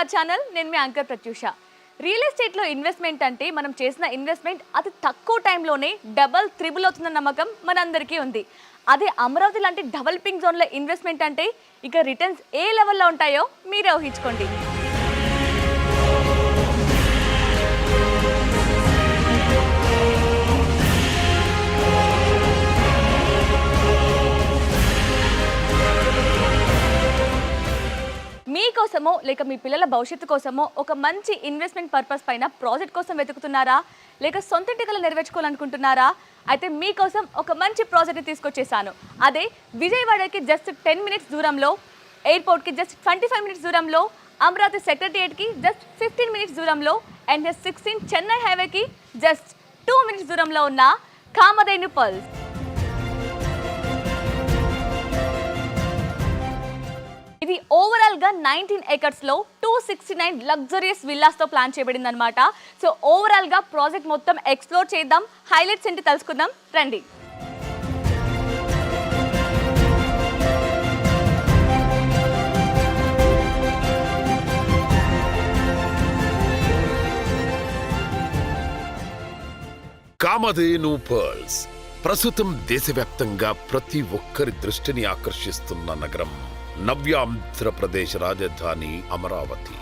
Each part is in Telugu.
Our channel. నేను మీ యాంకర్ ప్రత్యూష. రియల్ ఎస్టేట్లో ఇన్వెస్ట్మెంట్ అంటే మనం చేసిన ఇన్వెస్ట్మెంట్ అతి తక్కువ టైంలోనే డబల్ త్రిబుల్ అవుతుందన్న నమ్మకం మనందరికీ ఉంది. అదే అమరావతి లాంటి డెవలపింగ్ జోన్లో ఇన్వెస్ట్మెంట్ అంటే ఇక రిటర్న్స్ ఏ లెవెల్లో ఉంటాయో మీరే ఊహించుకోండి. మీకోసమో లేక మీ పిల్లల భవిష్యత్తు కోసమో ఒక మంచి ఇన్వెస్ట్మెంట్ పర్పస్ పైన ప్రాజెక్ట్ కోసం వెతుకుతున్నారా, లేక సొంత ఇంటికలు నెరవేర్చుకోవాలనుకుంటున్నారా? అయితే మీకోసం ఒక మంచి ప్రాజెక్ట్ని తీసుకొచ్చేసాను. అదే విజయవాడకి జస్ట్ 10 మినిట్స్ దూరంలో, ఎయిర్పోర్ట్కి జస్ట్ 25 మినిట్స్ దూరంలో, అమరావతి సెక్రటరియట్కి జస్ట్ 15 మినిట్స్ దూరంలో, NH16 చెన్నై హైవేకి జస్ట్ 2 మినిట్స్ దూరంలో ఉన్న కామధేను పర్ల్స్. ఇది ఓవరాల్ గా 19 acres లో 269 లగ్జరియస్ విల్లాస్ తో ప్లాన్ చేయబడింది అనమాట. సో ఓవరాల్ గా ప్రాజెక్ట్ మొత్తం ఎక్స్ప్లోర్ చేద్దాం, హైలైట్స్ ఏంటి తెలుసుకుందాం రండి. కామధేను పర్ల్స్ ప్రస్తుతం దేశవ్యాప్తంగా ప్రతి ఒక్కరి దృష్టిని ఆకర్షిస్తున్న నగరం. నవ్యాంధ్రప్రదేశ్ రాజధాని అమరావతి.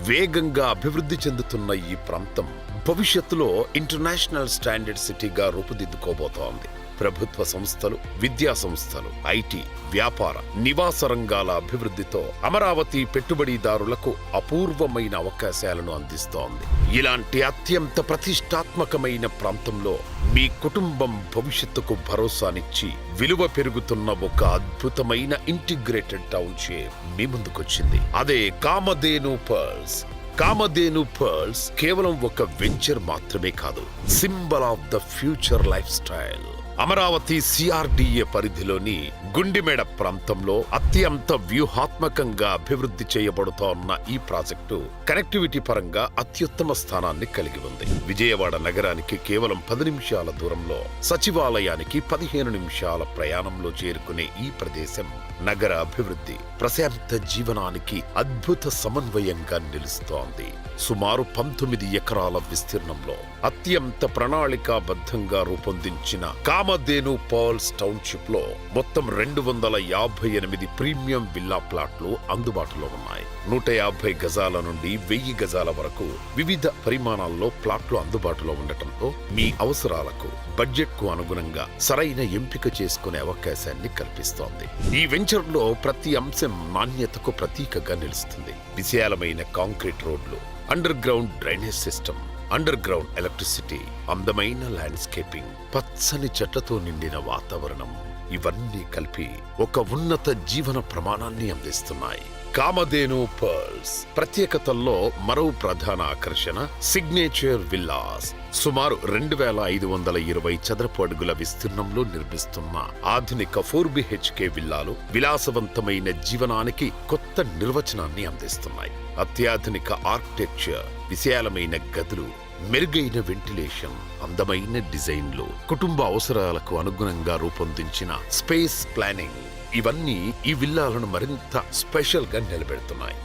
వేగంగా అభివృద్ధి చెందుతున్న ఈ ప్రాంతం భవిష్యత్తులో ఇంటర్నేషనల్ స్టాండర్డ్ సిటీగా రూపుదిద్దుకోబోతోంది. ప్రభుత్వ సంస్థలు, విద్యా సంస్థలు, ఐటీ, వ్యాపార, నివాస రంగాల అభివృద్ధితో అమరావతి పెట్టుబడిదారులకు అపూర్వమైన అవకాశాలను అందిస్తోంది. ఇలాంటి అత్యంత ప్రతిష్టాత్మకమైన ప్రాంతంలో మీ కుటుంబం భవిష్యత్తుకు భరోసానిచ్చి విలువ పెరుగుతున్న ఒక అద్భుతమైన ఇంటిగ్రేటెడ్ టౌన్షిప్ మీ ముందుకొచ్చింది. అదే కామధేను పర్ల్స్. కామధేను పర్ల్స్ కేవలం ఒక వెంచర్ మాత్రమే కాదు, symbol of the future life style. Amaravati CRDA పరిధిలోని గుండిమెడ ప్రాంతంలో అత్యంత వ్యూహాత్మకంగా అభివృద్ధి చేయబడుతోన్న ఈ ప్రాజెక్టు కనెక్టివిటీ పరంగా అత్యుత్తమ స్థానాన్ని కలిగి ఉంది. విజయవాడ నగరానికి కేవలం 10 నిమిషాల దూరంలో, సచివాలయానికి 15 నిమిషాల ప్రయాణంలో చేరుకునే ఈ ప్రదేశం నగర అభివృద్ధి, ప్రశాంత జీవనానికి అద్భుత సమన్వయంగా నిలుస్తోంది. సుమారు 19 ఎకరాల విస్తీర్ణంలో అత్యంత ప్రణాళికాబద్ధంగా రూపొందించిన కామధేను పర్ల్స్ టౌన్షిప్ లో మొత్తం 258 ప్రీమియం విల్లా ప్లాట్లు అందుబాటులో ఉన్నాయి. 150 గజాల నుండి 1000 గజాల వరకు వివిధ పరిమాణాల్లో ప్లాట్లు అందుబాటులో ఉండటంతో మీ అవసరాలకు, బడ్జెట్ కు అనుగుణంగా సరైన ఎంపిక చేసుకునే అవకాశాన్ని కల్పిస్తోంది. ఈ వెంచర్ లో ప్రతి అంశం నాణ్యతకు ప్రతీకగా నిలుస్తుంది. విశాలమైన కాంక్రీట్ రోడ్లు, under ground drainage system, under ground electricity, అందమైన ల్యాండ్స్కేపింగ్, పచ్చని చెట్లతో నిండిన వాతావరణం, ఇవన్నీ కలిపి ఒక ఉన్నత జీవన ప్రమాణాన్ని అందిస్తున్నాయి. కామధేను పర్ల్స్ ప్రత్యేకతల్లో మరో ప్రధాన ఆకర్షణ సిగ్నేచర్ విల్లాస్. సుమారు 2520 చదరపు అడుగుల విస్తీర్ణంలో నిర్మిస్తున్న ఆధునిక 4 BHK విల్లాలు విలాసవంతమైన జీవనానికి కొత్త నిర్వచనాన్ని అందిస్తున్నాయి. అత్యాధునిక ఆర్కిటెక్చర్, విశాలమైన గదులు, మెరుగైన వెంటిలేషన్, అందమైన డిజైన్లు, కుటుంబ అవసరాలకు అనుగుణంగా రూపొందించిన స్పేస్ ప్లానింగ్, ఇవన్నీ ఈ విల్లాలను మరింత స్పెషల్ గా నిలబెడుతున్నాయి.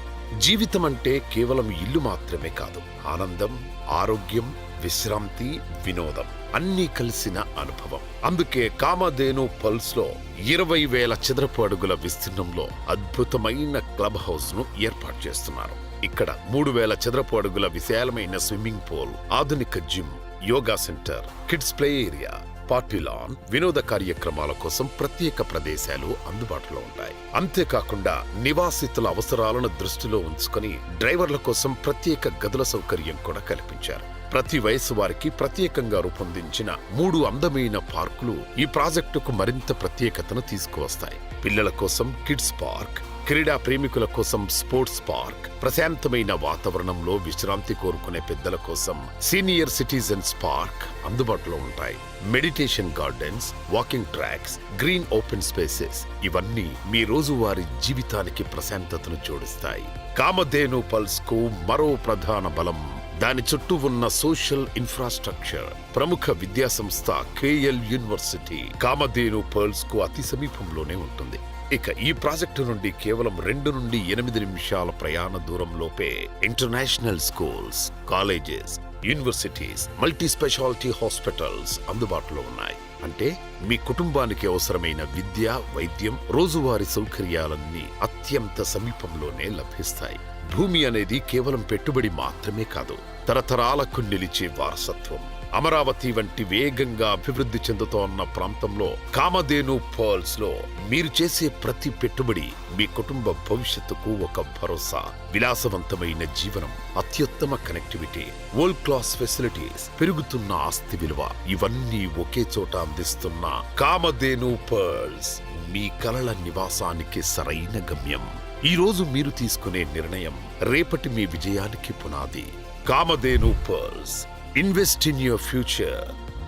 జీవితం అంటే కేవలం ఇల్లు మాత్రమే కాదు, ఆనందం, ఆరోగ్యం, విశ్రాంతి, వినోదం అన్నీ కలిసిన అనుభవం. అందుకే కామధేను పర్ల్స్ లో 20,000 చదరపు అడుగుల విస్తీర్ణంలో అద్భుతమైన క్లబ్ హౌస్ ను ఏర్పాటు చేస్తున్నారు. ఇక్కడ 3,000 చదరపు అడుగుల విశాలమైన స్విమ్మింగ్ పూల్, ఆధునిక gym, yoga centre, kids play area, party lawn, వినోద కార్యక్రమాల కోసం ప్రత్యేక ప్రదేశాలు అందుబాటులో ఉంటాయి. అంతేకాకుండా నివాసితుల అవసరాలను దృష్టిలో ఉంచుకొని డ్రైవర్ల కోసం ప్రత్యేక గదుల సౌకర్యం కూడా కల్పించారు. ప్రతి వయసు వారికి ప్రత్యేకంగా రూపొందించిన 3 అందమైన పార్కులు ఈ ప్రాజెక్టుకు మరింత ప్రత్యేకతను తీసుకువస్తాయి. పిల్లల కోసం కిడ్స్ పార్క్, క్రీడా ప్రేమికుల కోసం స్పోర్ట్స్ పార్క్, ప్రశాంతమైన వాతావరణంలో విశ్రాంతి కోరుకునే పెద్దల కోసం సీనియర్ సిటిజన్స్ పార్క్ అందుబాటులో ఉంటాయి. Meditation gardens, walking tracks, green open spaces, ఇవన్నీ మీ రోజువారీ జీవితానికి ప్రశాంతతను జోడిస్తాయి. కామధేను పర్ల్స్ కు మరో ప్రధాన బలం దాని చుట్టూ ఉన్న సోషల్ ఇన్ఫ్రాస్ట్రక్చర్. ప్రముఖ విద్యాసంస్థ KL యూనివర్సిటీ కామధేను పర్ల్స్ కు అతి సమీపంలోనే ఉంటుంది. ఇక ఈ ప్రాజెక్టు నుండి కేవలం 2 నుండి 8 నిమిషాల ప్రయాణ దూరంలోపే international schools, colleges, universities, multi speciality hospitals అందుబాటులో ఉన్నాయి. అంటే మీ కుటుంబానికి అవసరమైన విద్య, వైద్యం, రోజువారీ సౌకర్యాలన్నీ అత్యంత సమీపంలోనే లభిస్తాయి. భూమి అనేది కేవలం పెట్టుబడి మాత్రమే కాదు, తరతరాలకు నిలిచే వారసత్వం. అమరావతి వంటి వేగంగా అభివృద్ధి చెందుతోన్న ప్రాంతంలో కామధేను పర్ల్స్ లో మీరు చేసే ప్రతి పెట్టుబడి మీ కుటుంబ భవిష్యత్తుకు ఒక భరోసా. విలాసవంతమైన జీవనం, అత్యుత్తమ కనెక్టివిటీ, వరల్డ్ క్లాస్ ఫెసిలిటీస్, పెరుగుతున్న ఆస్తి విలువ ఇవన్నీ ఒకే చోట అందిస్తున్న కామధేను పర్ల్స్ మీ కలల నివాసానికి సరైన గమ్యం. ఈ రోజు మీరు తీసుకునే నిర్ణయం రేపటి మీ విజయానికి పునాది. Kamadhenu pearls. Invest in your future,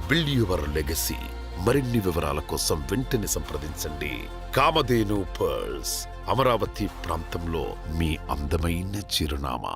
build your legacy. మరిన్ని వివరాల కోసం వెంటనే సంప్రదించండి. కామధేను పర్ల్స్, అమరావతి ప్రాంతంలో మీ అందమైన చిరునామా.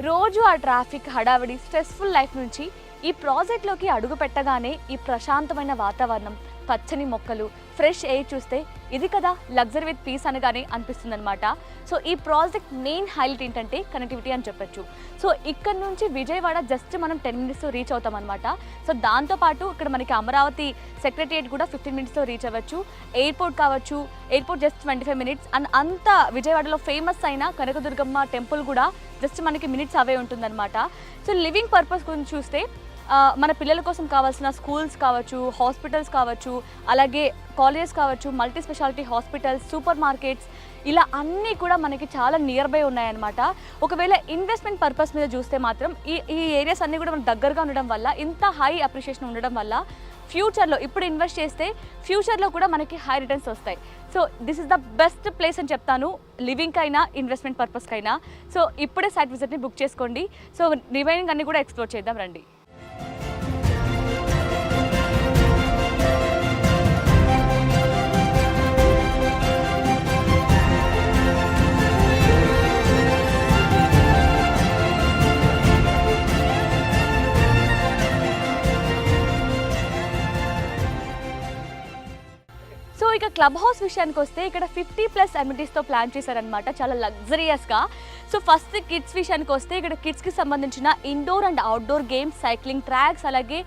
రోజు ఆ ట్రాఫిక్ హడావిడి స్ట్రెస్ఫుల్ లైఫ్ నుంచి ఈ ప్రాజెక్ట్లోకి అడుగు పెట్టగానే ఈ ప్రశాంతమైన వాతావరణం, పచ్చని మొక్కలు, ఫ్రెష్ ఎయిర్ చూస్తే ఇది కదా లగ్జరీ విత్ పీస్ అనగానే అనిపిస్తుంది అనమాట. సో ఈ ప్రాజెక్ట్ మెయిన్ హైలైట్ ఏంటంటే కనెక్టివిటీ అని చెప్పొచ్చు. సో ఇక్కడ నుంచి విజయవాడ జస్ట్ మనం 10 మినిట్స్లో రీచ్ అవుతాం అనమాట. సో దాంతోపాటు ఇక్కడ మనకి అమరావతి సెక్రటరియట్ కూడా 15 మినిట్స్లో రీచ్ అవ్వచ్చు. ఎయిర్పోర్ట్ కావచ్చు, ఎయిర్పోర్ట్ జస్ట్ 25 మినిట్స్. అండ్ అంత విజయవాడలో ఫేమస్ అయిన కనకదుర్గమ్మ టెంపుల్ కూడా జస్ట్ మనకి మినిట్స్ అవే ఉంటుందన్నమాట. సో లివింగ్ పర్పస్ గురించి చూస్తే మన పిల్లల కోసం కావాల్సిన స్కూల్స్ కావచ్చు, హాస్పిటల్స్ కావచ్చు, అలాగే కాలేజెస్ కావచ్చు, multi speciality hospitals, super markets, ఇలా అన్నీ కూడా మనకి చాలా నియర్ బై ఉన్నాయన్నమాట. ఒకవేళ ఇన్వెస్ట్మెంట్ పర్పస్ మీద చూస్తే మాత్రం ఈ ఏరియాస్ అన్నీ కూడా మనకు దగ్గరగా ఉండడం వల్ల, ఇంత హై అప్రిషియేషన్ ఉండడం వల్ల ఫ్యూచర్లో ఇప్పుడు ఇన్వెస్ట్ చేస్తే ఫ్యూచర్లో కూడా మనకి హై రిటర్న్స్ వస్తాయి. So this is the best place అని చెప్తాను, లివింగ్కైనా ఇన్వెస్ట్మెంట్ పర్పస్కైనా. సో ఇప్పుడే సైట్ విజిట్ని బుక్ చేసుకోండి. సో రిమైనింగ్ అన్నీ కూడా ఎక్స్ప్లోర్ చేద్దాం రండి. సో ఇక క్లబ్ హౌస్ విషయానికి వస్తే ఇక్కడ 50+ అమ్యూనిటీస్తో ప్లాన్ చేశారనమాట, చాలా లగ్జరియస్గా. సో ఫస్ట్ కిడ్స్ విషయానికి వస్తే ఇక్కడ కిడ్స్కి సంబంధించిన indoor and outdoor games, cycling tracks, అలాగే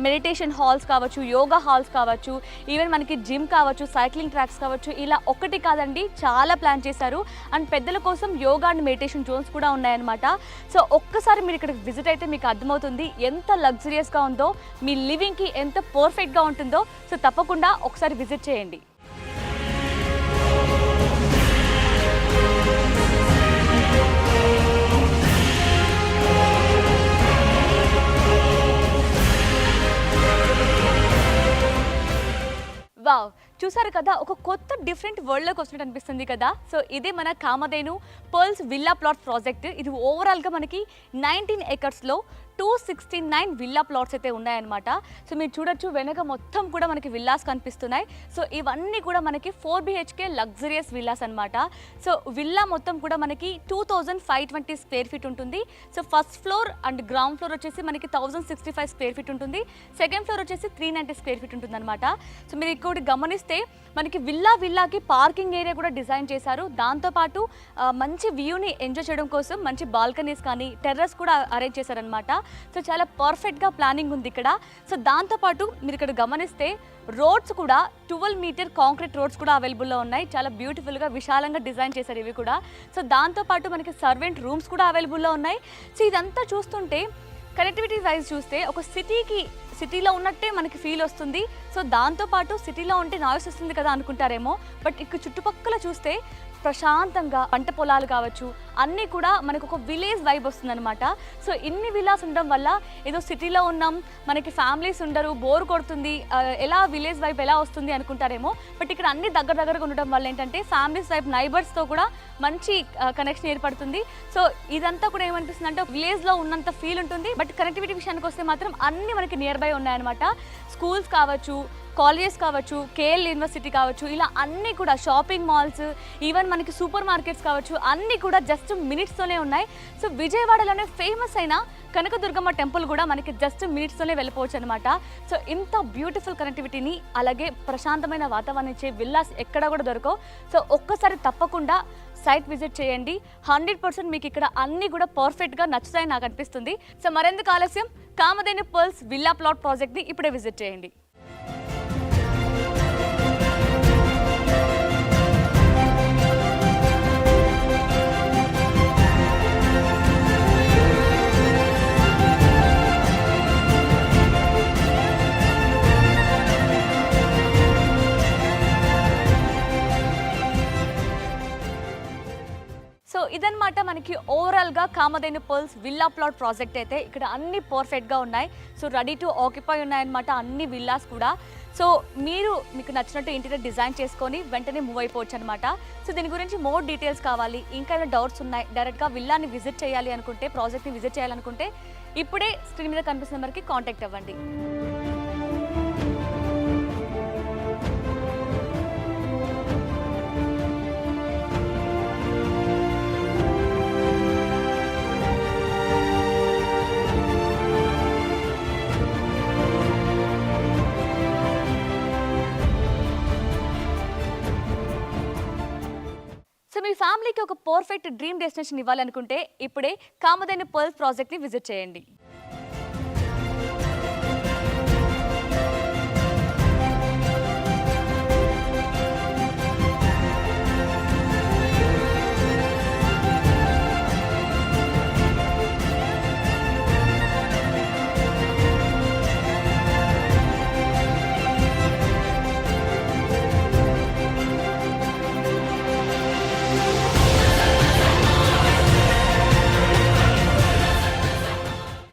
మెడిటేషన్ హాల్స్ కావచ్చు, యోగా హాల్స్ కావచ్చు, ఈవెన్ మనకి జిమ్ కావచ్చు, సైక్లింగ్ ట్రాక్స్ కావచ్చు, ఇలా ఒకటి కాదండి చాలా ప్లాన్ చేశారు. అండ్ పెద్దల కోసం యోగా అండ్ మెడిటేషన్ జోన్స్ కూడా ఉన్నాయన్నమాట. సో ఒక్కసారి మీరు ఇక్కడికి విజిట్ అయితే మీకు అర్థమవుతుంది ఎంత లగ్జరియస్గా ఉందో, మీ లివింగ్కి ఎంత పర్ఫెక్ట్గా ఉంటుందో. సో తప్పకుండా ఒకసారి విజిట్ చేయండి. వావ్, చూసారు కదా, ఒక కొత్త డిఫరెంట్ వరల్డ్లోకి వస్తున్నట్టు అనిపిస్తుంది కదా. సో ఇదే మన Kamadhenu pearls villa plot project. ఇది ఓవరాల్గా మనకి 19 ఏకర్స్లో 269 విల్లా ప్లాట్స్ అయితే ఉన్నాయన్నమాట. సో మీరు చూడొచ్చు వెనక మొత్తం కూడా మనకి విల్లాస్ కనిపిస్తున్నాయి. సో ఇవన్నీ కూడా మనకి 4 BHK లగ్జరియస్ విల్లాస్ అనమాట. సో విల్లా మొత్తం కూడా మనకి 2520 స్క్వేర్ ఫీట్ ఉంటుంది. So first floor and ground floor వచ్చేసి మనకి 1065 స్క్వేర్ ఫీట్ ఉంటుంది. సెకండ్ ఫ్లోర్ వచ్చేసి 390 స్క్వేర్ ఫీట్ ఉంటుంది అనమాట. సో మీరు ఇక్కడ గమనిస్తే మనకి విల్లాకి పార్కింగ్ ఏరియా కూడా డిజైన్ చేశారు. దాంతోపాటు మంచి వ్యూని ఎంజాయ్ చేయడం కోసం మంచి బాల్కనీస్ కానీ టెర్రస్ కూడా అరేంజ్ చేశారనమాట. సో చాలా పర్ఫెక్ట్గా ప్లానింగ్ ఉంది ఇక్కడ. సో దాంతోపాటు మీరు ఇక్కడ గమనిస్తే రోడ్స్ కూడా 12 మీటర్ కాంక్రీట్ రోడ్స్ కూడా అవైలబుల్లో ఉన్నాయి. చాలా బ్యూటిఫుల్గా విశాలంగా డిజైన్ చేశారు ఇవి కూడా. సో దాంతోపాటు మనకి సర్వెంట్ రూమ్స్ కూడా అవైలబుల్లో ఉన్నాయి. సో ఇదంతా చూస్తుంటే కనెక్టివిటీ వైజ్ చూస్తే ఒక సిటీలో ఉన్నట్టే మనకి ఫీల్ వస్తుంది. సో దాంతోపాటు సిటీలో ఉంటే నాయిస్ వస్తుంది కదా అనుకుంటారేమో, బట్ ఇక్కడ చుట్టుపక్కల చూస్తే ప్రశాంతంగా పంట పొలాలు కావచ్చు, అన్నీ కూడా మనకు ఒక విలేజ్ వైబ్ వస్తుందన్నమాట. సో ఇన్ని విలాస్ ఉండడం వల్ల ఏదో సిటీలో ఉన్నాం, మనకి ఫ్యామిలీస్ ఉండరు, బోర్ కొడుతుంది, ఎలా విలేజ్ వైబ్ ఎలా వస్తుంది అనుకుంటారేమో. బట్ ఇక్కడ అన్ని దగ్గరగా ఉండడం వల్ల ఏంటంటే ఫ్యామిలీస్ వైబ్, నైబర్స్తో కూడా మంచి కనెక్షన్ ఏర్పడుతుంది. సో ఇదంతా కూడా ఏమనిపిస్తుంది అంటే విలేజ్లో ఉన్నంత ఫీల్ ఉంటుంది. బట్ కనెక్టివిటీ విషయానికి వస్తే మాత్రం అన్నీ మనకి నియర్ బై ఉన్నాయన్నమాట. స్కూల్స్ కావచ్చు, కాలేజెస్ కావచ్చు, కేఎల్ యూనివర్సిటీ కావచ్చు, ఇలా అన్నీ కూడా షాపింగ్ మాల్స్, ఈవెన్ మనకి సూపర్ మార్కెట్స్ కావచ్చు, అన్నీ కూడా జస్ట్ మినిట్స్తోనే ఉన్నాయి. సో విజయవాడలోనే ఫేమస్ అయిన కనకదుర్గమ్మ టెంపుల్ కూడా మనకి జస్ట్ మినిట్స్తోనే వెళ్ళిపోవచ్చు అనమాట. సో ఇంత బ్యూటిఫుల్ కనెక్టివిటీని, అలాగే ప్రశాంతమైన వాతావరణం ఇచ్చే విల్లాస్ ఎక్కడ కూడా దొరకవు. సో ఒక్కసారి తప్పకుండా సైట్ విజిట్ చేయండి. 100% మీకు ఇక్కడ అన్నీ కూడా పర్ఫెక్ట్గా నచ్చుతాయని నాకు అనిపిస్తుంది. సో మరెందుకు ఆలస్యం, కామధేను పర్ల్స్ విల్లా ప్లాట్ ప్రాజెక్ట్ని ఇప్పుడే విజిట్ చేయండి. సో ఇదన్నమాట మనకి ఓవరాల్గా Kamadhenu pearls villa plot project అయితే ఇక్కడ అన్ని పర్ఫెక్ట్గా ఉన్నాయి. సో రెడీ టు ఆక్యుపై ఉన్నాయన్నమాట అన్ని విల్లాస్ కూడా. సో మీకు నచ్చినట్టు ఇంటీరియర్ డిజైన్ చేసుకొని వెంటనే మూవ్ అయిపోవచ్చు అనమాట. సో దీని గురించి మోర్ డీటెయిల్స్ కావాలి, ఇంకా ఏమైనా డౌట్స్ ఉన్నాయి, డైరెక్ట్గా విల్లాని విజిట్ చేయాలి అనుకుంటే, ప్రాజెక్ట్ని విజిట్ చేయాలనుకుంటే ఇప్పుడే స్క్రీన్ మీద కనిపిస్తున్న నెంబర్కి కాంటాక్ట్ అవ్వండి. సో మీ ఫ్యామిలీకి ఒక పర్ఫెక్ట్ డ్రీమ్ డెస్టినేషన్ ఇవ్వాలనుకుంటే ఇప్పుడే కామధేను పర్ల్స్ ప్రాజెక్ట్ని విజిట్ చేయండి.